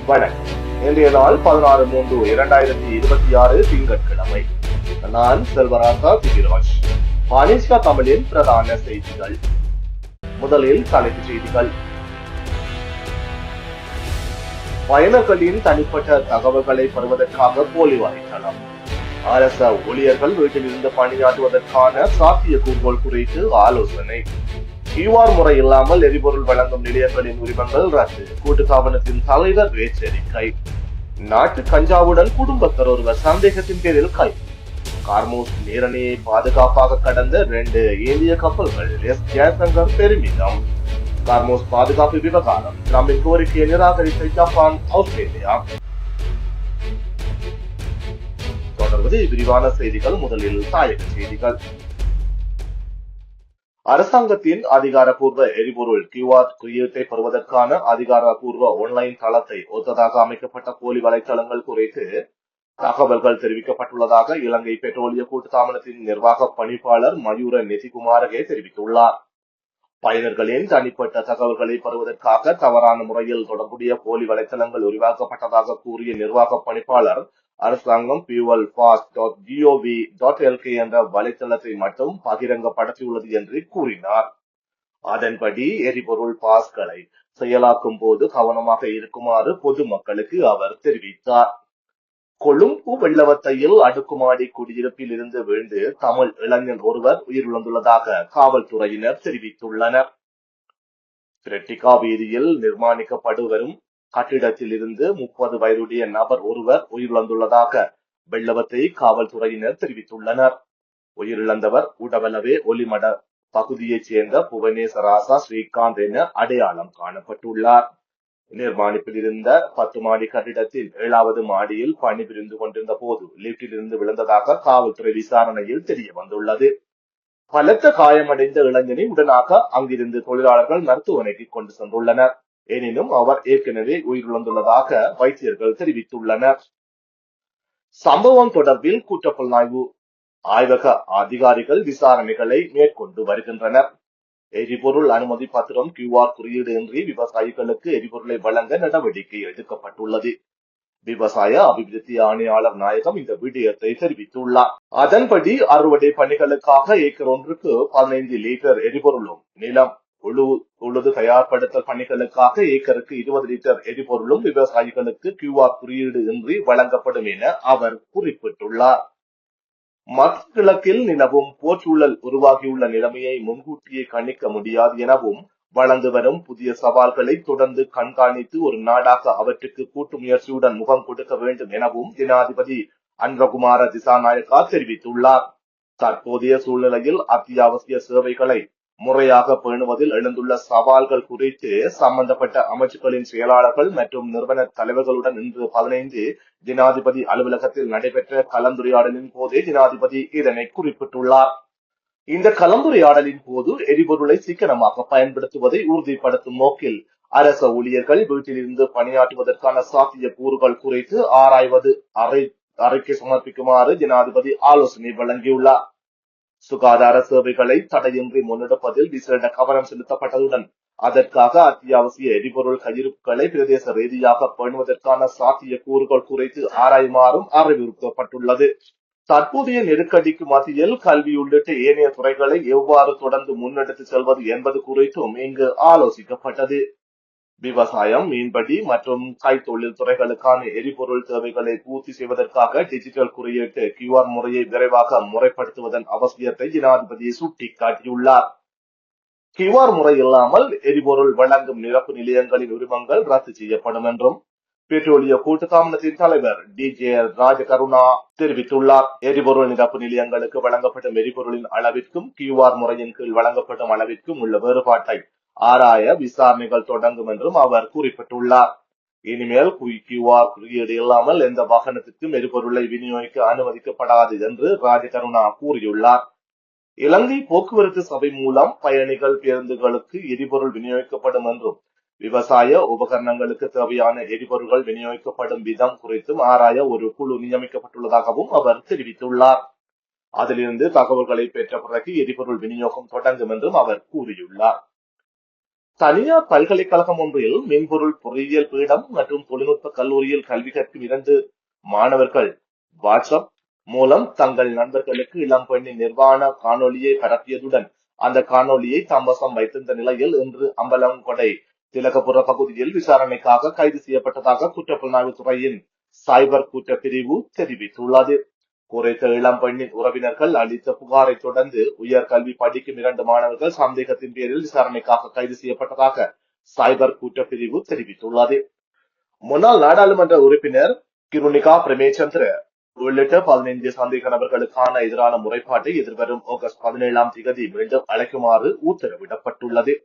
வணக்கம். இன்றைய நாள் 16/3/2026 திங்கட்கிழமை. நான் செல்வராசா திகிராஜ். மலேசியா தமிழின் பிரதான செய்திகள். முதலில் தலைப்புச் செய்திகள். பயனர்களின் தனிப்பட்ட தகவல்களை பெறுவதற்காக போலி வலைத்தளம். அரச ஊழியர்கள் வீட்டிலிருந்து பணியாற்றுவதற்கான சாத்தியக்கூறுகள் குறித்து ஆலோசனை. QR முறை இல்லாமல் எரிபொருள் வழங்கும் நிலையங்களின் உரிமங்கள் ரத்து. கூட்டுத்தாபனத்தின் தலைவர் எச்சரிக்கை. நாட்டு கஞ்சாவுடன் குடும்பத்தர் ஒருவர் சந்தேகத்தின் பேரில் கைது. கார்மூஸ் நீரணியை பாதுகாப்பாக கடந்த 2 இந்திய கப்பல்கள். எஸ் ஜெயசங்கர் பெருமிதம். கார்மூஸ் பாதுகாப்பு விவகாரம். ட்ரம்பின் கோரிக்கையை நிராகரித்த ஜப்பான், ஆஸ்திரேலியா. தொடர்வது விரிவான செய்திகள். முதலில் தாயக செய்திகள். அரசாங்கத்தின் அதிகாரப்பூர்வ எரிபொருள் QR குறியீட்டை பெறுவதற்கான அதிகாரப்பூர்வ ஆன்லைன் தளத்தை ஒத்ததாக அமைக்கப்பட்ட போலி வலைத்தளங்கள் குறித்து தகவல்கள் தெரிவிக்கப்பட்டுள்ளதாக இலங்கை பெட்ரோலிய கூட்டுத்தாபனத்தின் நிர்வாக பணிப்பாளர் மயூர நெதிகுமாரகே தெரிவித்துள்ளார். பயனர்களின் தனிப்பட்ட தகவல்களை பெறுவதற்காக தவறான முறையில் தொடர்புடைய போலி வலைத்தளங்கள் உருவாக்கப்பட்டதாக கூறிய நிர்வாக பணிப்பாளர், அரசாங்கம் fuelfast.gov.lk என்ற வலைத்தளத்தை மட்டும் பகிரங்கப்படுத்தியுள்ளது என்று கூறினார். அதன்படி எரிபொருள் பாஸ்களை செயலாக்கும் போது கவனமாக இருக்குமாறு பொதுமக்களுக்கு அவர் தெரிவித்தார். கொழும்பு வெள்ளவத்தையில் அடுக்குமாடி குடியிருப்பில் இருந்து வீழ்ந்து தமிழ் இளைஞர் ஒருவர் உயிரிழந்துள்ளதாக காவல்துறையினர் தெரிவித்துள்ளனர். பிரெட்டிகா வீதியில் நிர்மாணிக்கப்படும் கட்டிடத்தில் இருந்து 30 வயதுடைய நபர் ஒருவர் உயிரிழந்துள்ளதாக வெள்ளவத்தை காவல்துறையினர் தெரிவித்துள்ளனர். உயிரிழந்தவர் உடவலவே ஒலிமட பகுதியைச் சேர்ந்த புவனேசராசா ஸ்ரீகாந்த் என அடையாளம் காணப்பட்டுள்ளார். நிர்மாணிப்பில் இருந்த 10 மாடி கட்டிடத்தில் 7வது மாடியில் பணிபுரிந்து கொண்டிருந்த போது லிப்டில் இருந்து விழுந்ததாக காவல்துறை விசாரணையில் தெரிய வந்துள்ளது. பலத்த காயமடைந்த இளைஞனை உடனாக அங்கிருந்து தொழிலாளர்கள் மருத்துவமனைக்கு கொண்டு சென்றுள்ளனர். எனினும் அவர் ஏற்கனவே உயிரிழந்துள்ளதாக வைத்தியர்கள் தெரிவித்துள்ளனர். சம்பவம் தொடர்பில் குற்றப்புலனாய்வு ஆய்வக அதிகாரிகள் விசாரணைகளை மேற்கொண்டு வருகின்றனர். எரிபொருள் அனுமதி பத்திரம் QR குறியீடு இன்றி விவசாயிகளுக்கு எரிபொருளை வழங்க நடவடிக்கை எடுக்கப்பட்டுள்ளது. விவசாய அபிவிருத்தி ஆணையாளர் நாயகம் இந்த விடயத்தை தெரிவித்துள்ளார். அதன்படி அறுவடை பணிகளுக்காக ஏக்கர் ஒன்றுக்கு 15 லிட்டர் எரிபொருளும், நிலம் உழுது தயார்படுத்தல் பணிகளுக்காக ஏக்கருக்கு 20 லிட்டர் எரிபொருளும் விவசாயிகளுக்கு QR குறியீடு இன்றி வழங்கப்படும் என அவர் குறிப்பிட்டுள்ளார். மத்திய கிழக்கில் நிலவும் போர்ச்சூழல் உருவாகியுள்ள நிலைமையை முன்கூட்டியே கணிக்க முடியாது எனவும், வளர்ந்து வரும் புதிய சவால்களை தொடர்ந்து கண்காணித்து ஒரு நாடாக அவற்றுக்கு கூட்டு முயற்சியுடன் முகம் கொடுக்க வேண்டும் எனவும் ஜனாதிபதி அன்றகுமார திசாநாயக்கா தெரிவித்துள்ளார். தற்போதைய சூழ்நிலையில் அத்தியாவசிய சேவைகளை முறையாக பேணுவதில் எழுந்துள்ள சவால்கள் குறித்து சம்பந்தப்பட்ட அமைச்சுக்களின் செயலாளர்கள் மற்றும் நிறுவன தலைவர்களுடன் இன்று 15 ஜனாதிபதி அலுவலகத்தில் நடைபெற்ற கலந்துரையாடலின் போதே ஜனாதிபதி இதனை குறிப்பிட்டுள்ளார். இந்த கலந்துரையாடலின் போது எரிபொருளை சிக்கனமாக பயன்படுத்துவதை உறுதிப்படுத்தும் நோக்கில் அரச ஊழியர்கள் வீட்டிலிருந்து பணியாற்றுவதற்கான சாத்திய கூறுகள் குறித்து ஆராய்வது அறிக்கை சமர்ப்பிக்குமாறு ஜனாதிபதி ஆலோசனை வழங்கியுள்ளார். சுகாதார சேவைகளை தடையின்றி முன்னெடுப்பதில் விசேட கவனம் செலுத்தப்பட்டதுடன் அதற்காக அத்தியாவசிய எரிபொருள் கையிருப்புகளை பிரதேச ரீதியாக பேணுவதற்கான சாத்திய கூறுகள் குறித்து ஆராயுமாறும் அறிவுறுத்தப்பட்டுள்ளது. தற்போதைய நெருக்கடிக்கு மத்தியில் கல்வி உள்ளிட்ட ஏனைய துறைகளை எவ்வாறு தொடர்ந்து முன்னெடுத்து செல்வது என்பது குறித்தும் இங்கு ஆலோசிக்கப்பட்டது. விவசாயம், மீன்பிடி மற்றும் கைத்தொழில் துறைகளுக்கான எரிபொருள் தேவைகளை பூர்த்தி செய்வதற்காக டிஜிட்டல் குறியீட்டு QR முறையை விரைவாக முறைப்படுத்துவதன் அவசியத்தை ஜனாதிபதி சுட்டிக்காட்டியுள்ளார். QR முறை இல்லாமல் எரிபொருள் வழங்கும் நிரப்பு நிலையங்களின் உரிமங்கள் ரத்து செய்யப்படும் என்றும் பெட்ரோலிய கூட்டுத்தாபனத்தின் தலைவர் DJ ராஜகருணா தெரிவித்துள்ளார். எரிபொருள் நிரப்பு நிலையங்களுக்கு வழங்கப்படும் எரிபொருளின் அளவிற்கும் QR முறையின் கீழ் வழங்கப்படும் அளவிற்கும் உள்ள வேறுபாட்டை ஆராய விசாரணைகள் தொடங்கும் என்றும் அவர் குறிப்பிட்டுள்ளார். இனிமேல் QR குறியீடு இல்லாமல் எந்த வாகனத்திற்கும் எரிபொருளை விநியோகிக்க அனுமதிக்கப்படாது என்று ராஜகருணா கூறியுள்ளார். இலங்கை போக்குவரத்து சபை மூலம் பயணிகள் பேருந்துகளுக்கு எரிபொருள் விநியோகிக்கப்படும் என்றும், விவசாய உபகரணங்களுக்கு தேவையான எரிபொருள்கள் விநியோகிக்கப்படும் விதம் குறித்தும் ஆராய ஒரு குழு நியமிக்கப்பட்டுள்ளதாகவும் அவர் தெரிவித்துள்ளார். அதிலிருந்து தகவல்களை பெற்ற பிறகு எரிபொருள் விநியோகம் தொடங்கும் என்றும் அவர் கூறியுள்ளார். தனியார் பல்கலைக்கழகம் ஒன்றில் மென்பொருள் பொறியியல் பீடம் மற்றும் தொழில்நுட்ப கல்லூரியில் கல்வி கற்கும் 2 மாணவர்கள் வாட்ஸ்அப் மூலம் தங்கள் நண்பர்களுக்கு இளம் பெண்ணின் நிர்வாண காணொலியை பரப்பியதுடன் அந்த காணொலியை தம்பசம் வைத்திருந்த நிலையில் இன்று அம்பலங்கொடை திலகபுர பகுதியில் விசாரணைக்காக கைது செய்யப்பட்டதாக குற்றப்புலனாய்வு துறையின் சைபர் குற்றப்பிரிவு தெரிவித்துள்ளது. குறித்த இளம் பெண்ணின் உறவினர்கள் அளித்த புகாரை தொடர்ந்து உயர்கல்வி படிக்கும் 2 மாணவர்கள் சந்தேகத்தின் பேரில் விசாரணைக்காக கைது செய்யப்பட்டதாக சைபர் குற்றப்பிரிவு தெரிவித்துள்ளது. முன்னாள் நாடாளுமன்ற உறுப்பினர் கிருணிகா பிரேமச்சந்திர உள்ளிட்ட 15 சந்தேக நபர்களுக்கான எதிரான முறைப்பாட்டை எதிர்வரும் ஆகஸ்ட் 17ஆம் தேதி மீண்டும் அழைக்குமாறு உத்தரவிடப்பட்டுள்ளது.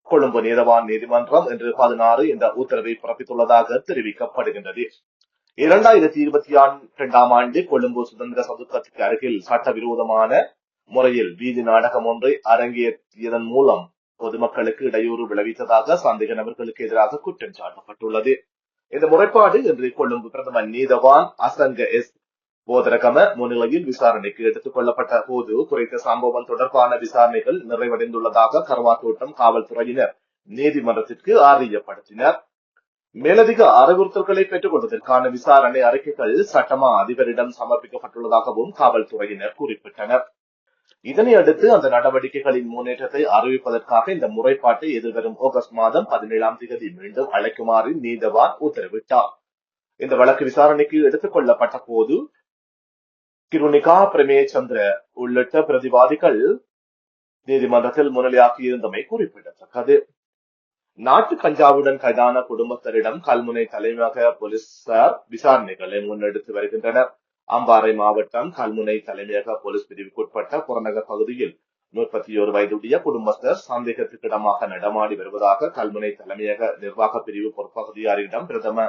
கொழும்பு நீதவான் நீதிமன்றம் இன்று 16 இந்த உத்தரவை பிறப்பித்துள்ளதாக தெரிவிக்கப்படுகின்றது. 2022ஆம் ஆண்டு கொழும்பு சுதந்திர சதுக்கத்துக்கு அருகில் சட்டவிரோதமான முறையில் வீதி நாடகம் ஒன்றை அரங்கேற்றியதன் மூலம் பொதுமக்களுக்கு இடையூறு விளைவித்ததாக சந்தேக நபர்களுக்கு எதிராக குற்றம் சாட்டப்பட்டுள்ளது. இந்த முறைப்பாடு இன்று கொழும்பு பிரதம நீதவான் அசங்க எஸ் போதரகம முன்னிலையில் விசாரணைக்கு எடுத்துக் கொள்ளப்பட்ட போது குறித்த சம்பவம் தொடர்பான விசாரணைகள் நிறைவடைந்துள்ளதாக கர்வாத்தோட்டம் காவல்துறையினர் நீதிமன்றத்திற்கு அறியப்படுத்தினர். மேலதிக அறிவுறுத்தல்களை பெற்றுக் கொள்வதற்கான விசாரணை அறிக்கைகள் சட்டமா அதிபரிடம் சமர்ப்பிக்கப்பட்டுள்ளதாகவும் காவல்துறையினர் குறிப்பிட்டனர். இதனை அடுத்து அந்த நடவடிக்கைகளின் முன்னேற்றத்தை அறிவிப்பதற்காக இந்த முறைப்பாட்டை எதிர்வரும் ஆகஸ்ட் மாதம் 17ஆம் தேதி மீண்டும் அழைக்குமாறு நீதவான் உத்தரவிட்டார். இந்த வழக்கு விசாரணைக்கு எடுத்துக் கொள்ளப்பட்ட போது கிருணிகா பிரேமச்சந்திர உள்ளிட்ட பிரதிவாதிகள் நீதிமன்றத்தில் முன்னிலையாகியிருந்தமை குறிப்பிடத்தக்கது. நாட்டு கஞ்சாவுடன் கைதான குடும்பத்தினரிடம் கல்முனை தலைமையக போலீசார் விசாரணைகளை முன்னெடுத்து வருகின்றனர். அம்பாறை மாவட்டம் கல்முனை தலைமையக போலீஸ் பிரிவுக்குட்பட்ட புறநகர் பகுதியில் 31 வயதுடைய குடும்பஸ்தர் சந்தேகத்துக்கிடமாக நடமாடி வருவதாக கல்முனை தலைமையக நிர்வாக பிரிவு பொறுப்பதிகாரியிடம் பிரதம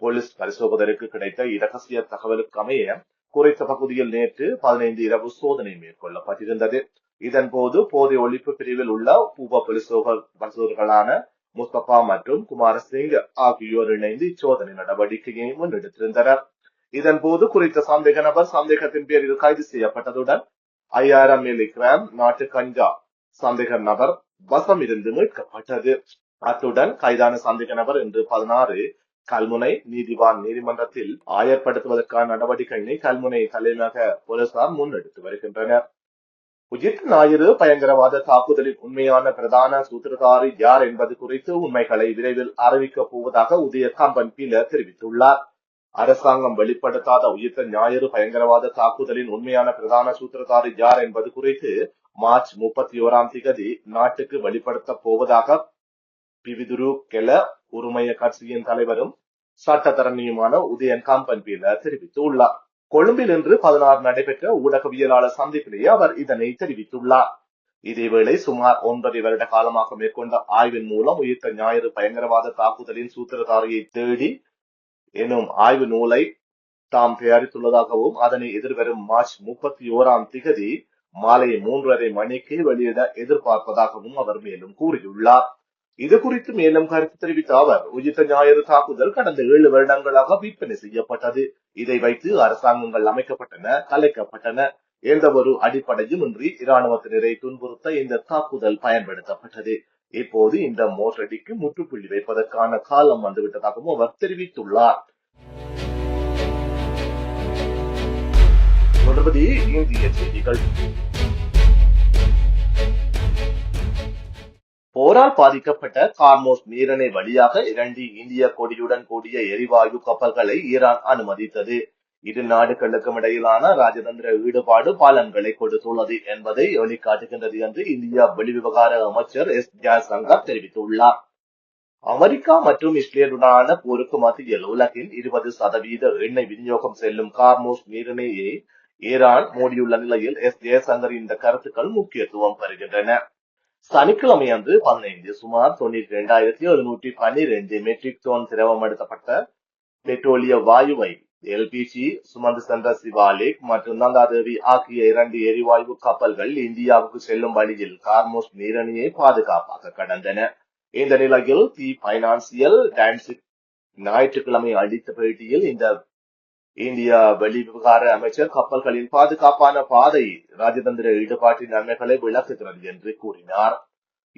போலீஸ் பரிசோதகருக்கு கிடைத்த இரகசிய தகவலுக்கு அமைய குறித்த பகுதியில் நேற்று 15 இரவு சோதனை மேற்கொள்ளப்பட்டிருந்தது. இதன் போது போதை ஒழிப்பு பிரிவில் உள்ள உப பரிசோதகர்களான முஸ்தபா மற்றும் குமாரசிங் ஆகியோர் இணைந்து இச்சோதனை நடவடிக்கையை முன்னெடுத்திருந்தனர். இதன் போது குறித்த சந்தேக நபர் சந்தேகத்தின் பேரில் கைது செய்யப்பட்டதுடன் 5000 மில்லிகிராம் நாட்டு கஞ்சா சந்தேக நபர் வசம் இருந்து மீட்கப்பட்டது. அத்துடன் கைதான சந்தேக நபர் இன்று 16 கல்முனை நீதிவான் நீதிமன்றத்தில் ஆயர்படுத்துவதற்கான நடவடிக்கையினை கல்முனை தலைமையக போலீசார் முன்னெடுத்து வருகின்றனர். உயிர் ஞாயிறு பயங்கரவாத தாக்குதலின் உண்மையான பிரதான சூத்திரதாரி யார் என்பது குறித்து உண்மைகளை விரைவில் அறிவிக்கப் போவதாக உதய கம்பன் பீல தெரிவித்துள்ளார். அரசாங்கம் வெளிப்படுத்தாத உயிர் ஞாயிறு பயங்கரவாத தாக்குதலின் உண்மையான பிரதான சூத்திரதாரி யார் என்பது குறித்து மார்ச் 31ஆம் தேதி நாட்டுக்கு வெளிப்படுத்தப் போவதாக பிவிதுரு கெல உரிமைய கட்சியின் தலைவரும் சட்டத்தரணியுமான உதயன் கம்பன் பீல தெரிவித்துள்ளார். கொழும்பில் இன்று 16 நடைபெற்ற ஊடகவியலாளர் சந்திப்பிலேயே அவர் இதனை தெரிவித்துள்ளார். இதேவேளை சுமார் 9 வருட காலமாக மேற்கொண்ட ஆய்வின் மூலம் உயிர்த்த ஞாயிறு பயங்கரவாத தாக்குதலின் சூத்திரதாரியை தேடி எனும் ஆய்வு நூலை தாம் தயாரித்துள்ளதாகவும் அதனை எதிர்வரும் மார்ச் 31ஆம் தேதி மாலை 3:30 மணிக்கு வெளியிட எதிர்பார்ப்பதாகவும் அவர் மேலும் கூறியுள்ளார். இது குறித்து மேலும் கருத்து தெரிவித்த அவர் உயிர்த்த ஞாயிறு தாக்குதல் கடந்த 7 வருடங்களாக விற்பனை செய்யப்பட்டது. இதை வைத்து அரசாங்கங்கள் அமைக்கப்பட்டன, கலைக்கப்பட்டன. எந்த ஒரு அடிப்படையும் இன்றி இராணுவத்தினரை துன்புறுத்த இந்த தாக்குதல் பயன்படுத்தப்பட்டது. இப்போது இந்த மோசடிக்கு முற்றுப்புள்ளி வைப்பதற்கான காலம் வந்துவிட்டதாகவும் அவர் தெரிவித்துள்ளார். தொடர்வது இந்திய செய்திகள். போரால் பாதிக்கப்பட்ட கார்மோஸ் நீரிணை வழியாக 2 இந்திய கொடியுடன் கூடிய எரிவாயு கப்பல்களை ஈரான் அனுமதித்தது. இரு நாடுகளுக்கும் இடையிலான ராஜதந்திர ஈடுபாடு பலன்களை கொடுத்துள்ளது என்பதை வெளிக்காட்டுகின்றது என்று இந்திய வெளிவிவகார அமைச்சர் எஸ் ஜெயசங்கர் தெரிவித்துள்ளார். அமெரிக்கா மற்றும் இஸ்ரேலுடனான போருக்கு மத்தியில் உலகின் 20% எண்ணெய் விநியோகம் செல்லும் கார்மோஸ் நீரிணையை ஈரான் மூடியுள்ள நிலையில் எஸ் ஜெயசங்கர் இந்த கருத்துக்கள் முக்கியத்துவம் பெறுகின்றன. சனிக்கிழமை அன்று 15 சுமார் 92,712 மெட்ரிக் டன் திரவப்படுத்தப்பட்ட பெட்ரோலிய வாயுவை எல்பிஜி சுமந்து சென்ற சிவாலிக் மற்றும் நந்தாதேவி ஆகிய 2 எரிவாயு கப்பல்கள் இந்தியாவுக்கு செல்லும் வழியில் கார்மோஸ் நீரிணையை பாதுகாப்பாக கடந்தன. இந்த நிலையில் தி பைனான்சியல் டைம்ஸ் ஞாயிற்றுக்கிழமை அளித்த பேட்டியில் இந்த இந்திய வெளிவிவகார அமைச்சர் கப்பல்களின் பாதுகாப்பான பாதை ராஜதந்திர ஈடுபாட்டின் நன்மைகளை விளக்குகிறது என்று கூறினார்.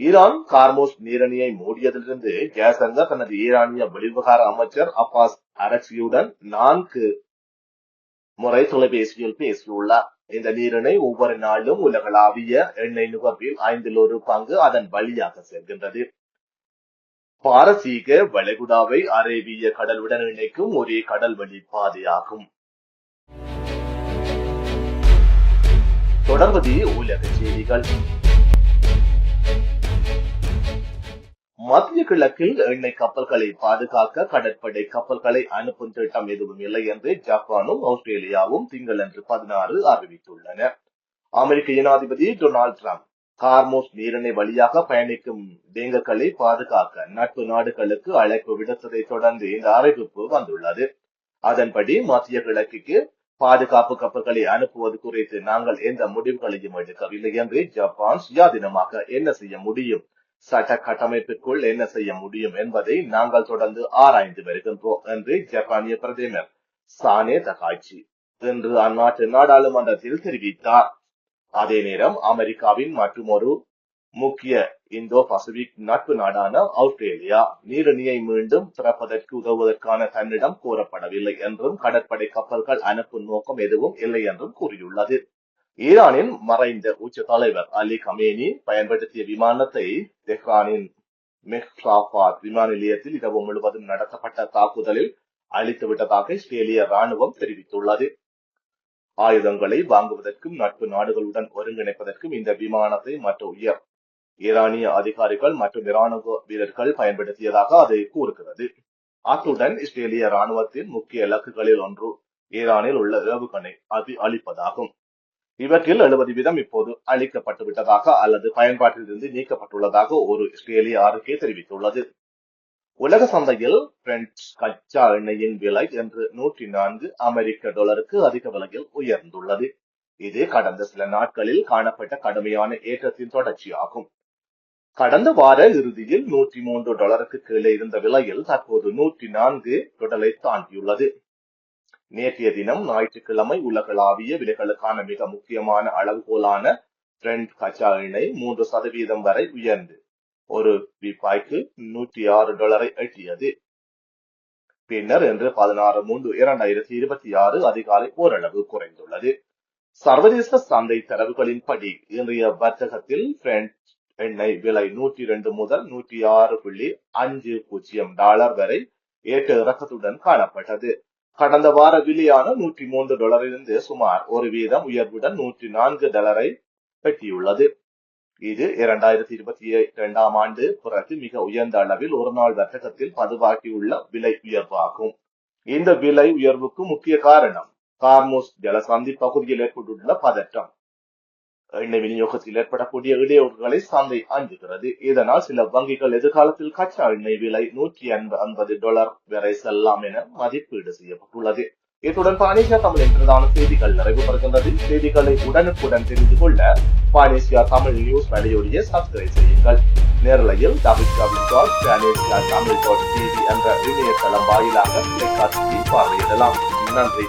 ஈரான் கார்மோஸ் நீரணியை மூடியதிலிருந்து ஜெயசங்கர் தனது ஈரானிய வெளிவிவகார அமைச்சர் அப்பாஸ் அரக்சியுடன் 4 முறை தொலைபேசியில் பேசியுள்ளார். இந்த நீரிணை ஒவ்வொரு நாளும் உலகளாவிய எண்ணெய் நுகர்வில் 1/5 பங்கு அதன் வழியாக செல்கின்றது. பாரசீக வளைகுடாவை அரேபிய கடலுடன் இணைக்கும் ஒரே கடல்வழி பாதையாகும். தொடர்வது உலக செய்திகள். மத்திய கிழக்கில் எண்ணெய் கப்பல்களை பாதுகாக்க கடற்படை கப்பல்களை அனுப்பும் திட்டம் எதுவும் இல்லை என்று ஜப்பானும் ஆஸ்திரேலியாவும் திங்களன்று 16 அறிவித்துள்ளன. அமெரிக்க ஜனாதிபதி டொனால்ட் டிரம்ப் கார்மோஸ் நீரிணை வழியாக பயணிக்கும் டேங்கர்களை பாதுகாக்க நட்பு நாடுகளுக்கு அழைப்பு விடுத்ததை தொடர்ந்து இந்த அறிவிப்பு வந்துள்ளது. அதன்படி மத்திய கிழக்குக்கு பாதுகாப்பு கப்பல்களை அனுப்புவது குறித்து நாங்கள் எந்த முடிவுகளையும் எடுக்கவில்லை என்று ஜப்பான் சுயாதீனமாக என்ன செய்ய முடியும், சட்ட கட்டமைப்பிற்குள் என்ன செய்ய முடியும் என்பதை நாங்கள் தொடர்ந்து ஆராய்ந்து வருகின்றோம் என்று ஜப்பானிய பிரதமர் சானே தகாய்ச்சி இன்று அந்நாட்டு நாடாளுமன்றத்தில் தெரிவித்தார். அதே நேரம் அமெரிக்காவின் மற்றொரு முக்கிய இந்தோ பசிபிக் நட்பு நாடான ஆஸ்திரேலியா நீரிணையை மீண்டும் திறப்பதற்கு உதவுவதற்கான தன்னிடம் கோரப்படவில்லை என்றும் கடற்படை கப்பல்கள் அனுப்பும் நோக்கம் எதுவும் இல்லை என்றும் கூறியுள்ளது. ஈரானின் மறைந்த உச்ச தலைவர் அலி கமேனி பயன்படுத்திய விமானத்தை தெஹ்ரானின் மெஹ்ராபாத் விமான நிலையத்தில் இரவு முழுவதும் நடத்தப்பட்ட தாக்குதலில் அழித்துவிட்டதாக இஸ்ரேலிய ராணுவம் தெரிவித்துள்ளது. ஆயுதங்களை வாங்குவதற்கும் நட்பு நாடுகளுடன் ஒருங்கிணைப்பதற்கும் இந்த விமானத்தை மற்ற உயர் ஈரானிய அதிகாரிகள் மற்றும் இராணுவ வீரர்கள் பயன்படுத்தியதாக அது கூறுகிறது. அத்துடன் இஸ்ரேலிய ராணுவத்தின் முக்கிய இலக்குகளில் ஒன்று ஈரானில் உள்ள ஏவுகணை அளிப்பதாகும். இவற்றில் 70% இப்போது அளிக்கப்பட்டு விட்டதாக அல்லது பயன்பாட்டிலிருந்து நீக்கப்பட்டுள்ளதாக ஒரு இஸ்ரேலிய அறிக்கை தெரிவித்துள்ளது. உலக சந்தையில் பிரெஞ்ச் கச்சா எண்ணெயின் விலை என்று $104 அமெரிக்க அதிக விலையில் உயர்ந்துள்ளது. இது கடந்த சில நாட்களில் காணப்பட்ட கடுமையான ஏற்றத்தின் தொடர்ச்சியாகும். கடந்த வார இறுதியில் $103 கீழே இருந்த விலையில் தற்போது $104 தாண்டியுள்ளது. நேற்றைய தினம் ஞாயிற்றுக்கிழமை உலகளாவிய விலைகளுக்கான மிக முக்கியமான அளவுகோலான பிரெஞ்ச் கச்சா எண்ணெய் 3% வரை உயர்ந்து ஒரு பீப்பாய்க்கு $106 எட்டியது. பின்னர் இன்று 16/3/2026 அதிகாலை ஓரளவு குறைந்துள்ளது. சர்வதேச சந்தை தரவுகளின்படி இன்றைய வர்த்தகத்தில் பிரெஞ்ச் எண்ணெய் விலை $102 முதல் $106.50 வரை ஏற்ற இறக்கத்துடன் காணப்பட்டது. கடந்த வார விலையான $103 சுமார் 1% உயர்வுடன் $104 எட்டியுள்ளது. இது 2022 ஆண்டு பிறகு மிக உயர்ந்த அளவில் ஒரு நாள் வர்த்தகத்தில் பதிவாகியுள்ள விலை உயர்வாகும். இந்த விலை உயர்வுக்கு முக்கிய காரணம் கார்மோஸ் ஜலசந்தி பகுதியில் ஏற்பட்டுள்ள பதற்றம். எண்ணெய் விநியோகத்தில் ஏற்படக்கூடிய இடையூறுகளை சந்தை அஞ்சுகிறது. இதனால் சில வங்கிகள் எதிர்காலத்தில் கச்சா எண்ணெய் விலை $150 வரை செல்லலாம் என மதிப்பீடு செய்யப்பட்டுள்ளது. இத்துடன் பானேசியா தமிழின் பிரதான செய்திகள் நிறைவு பெறுகின்றது. செய்திகளை உடனுக்குடன் தெரிந்து கொள்ள பானேசியா தமிழ் நியூஸ் வலையொலியை சப்ஸ்கிரைப் செய்யுங்கள். நேரலையில் www.panesiatamil.tv என்ற இணையதளம் வாயிலாக தொலைக்காட்சியை பார்வையிடலாம். நன்றி.